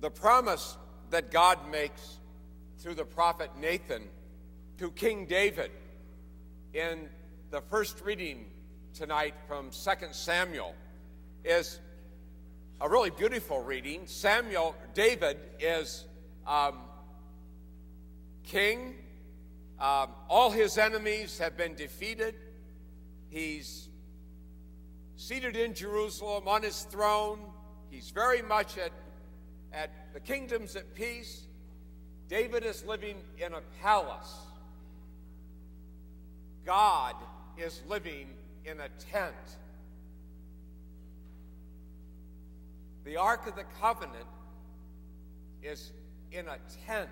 The promise that God makes through the prophet Nathan to King David in the first reading tonight from 2 Samuel is a really beautiful reading. David is king. All his enemies have been defeated. He's seated in Jerusalem on his throne. He's very much at the kingdom's at peace. David is living in a palace. God is living in a tent. The Ark of the Covenant is in a tent.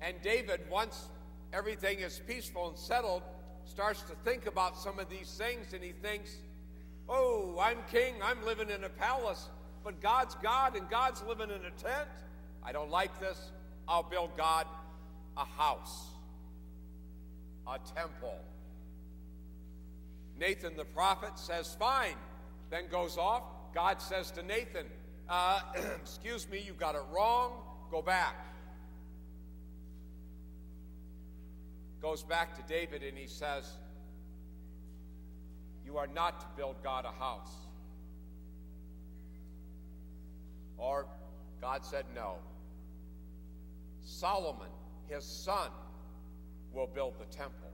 And David, once everything is peaceful and settled, starts to think about some of these things, and he thinks, oh, I'm king, I'm living in a palace, but God's God and God's living in a tent. I don't like this. I'll build God a house, a temple. Nathan the prophet says, fine, then goes off. God says to Nathan, excuse me, you got it wrong, go back. Goes back to David and he says, you are not to build God a house. Or God said no. Solomon, his son, will build the temple.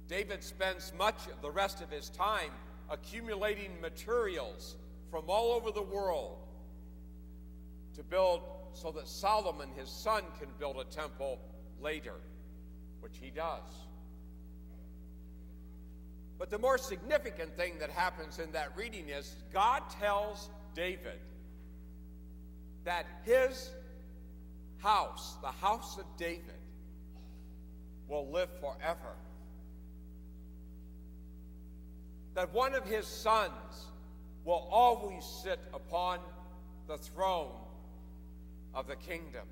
David spends much of the rest of his time accumulating materials from all over the world to build so that Solomon, his son, can build a temple later, which he does. But the more significant thing that happens in that reading is God tells David that his house, the house of David, will live forever. That one of his sons will always sit upon the throne of the kingdom.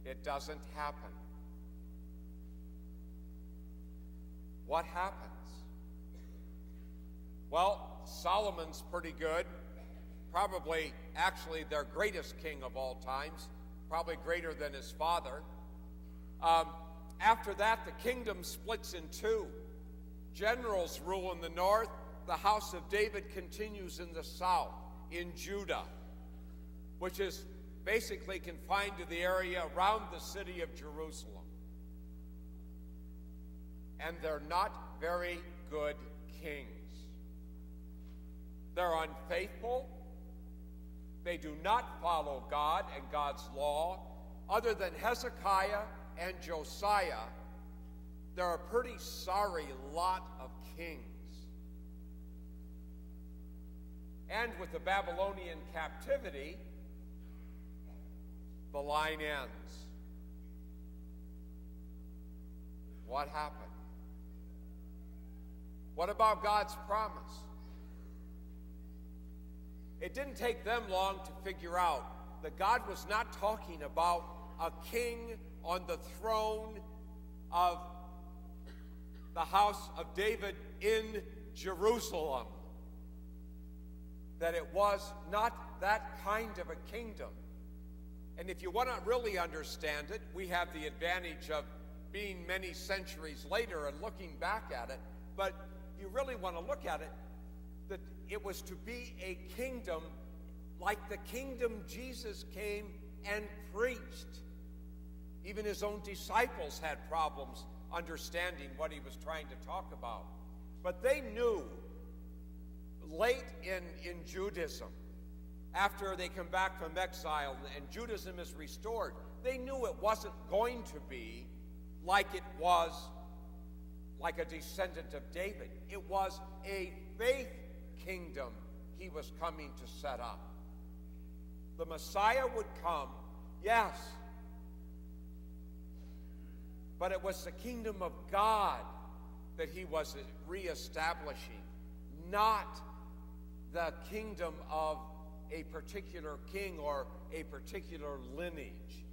It doesn't happen. What happens? Well, Solomon's pretty good. Probably, actually, their greatest king of all times. Probably greater than his father. After that, the kingdom splits in two. Generals rule in the north. The house of David continues in the south, in Judah, which is basically confined to the area around the city of Jerusalem. And they're not very good kings. They're unfaithful. They do not follow God and God's law. Other than Hezekiah and Josiah, they're a pretty sorry lot of kings. And with the Babylonian captivity, the line ends. What happened? What about God's promise? It didn't take them long to figure out that God was not talking about a king on the throne of the house of David in Jerusalem. That it was not that kind of a kingdom. And if you want to really understand it, we have the advantage of being many centuries later and looking back at it. But if you really want to look at it, that it was to be a kingdom like the kingdom Jesus came and preached. Even his own disciples had problems understanding what he was trying to talk about. But they knew late in Judaism, after they come back from exile and Judaism is restored, they knew it wasn't going to be like it was like a descendant of David. It was a faith kingdom he was coming to set up. The Messiah would come, yes, but it was the kingdom of God that he was reestablishing, not the kingdom of a particular king or a particular lineage.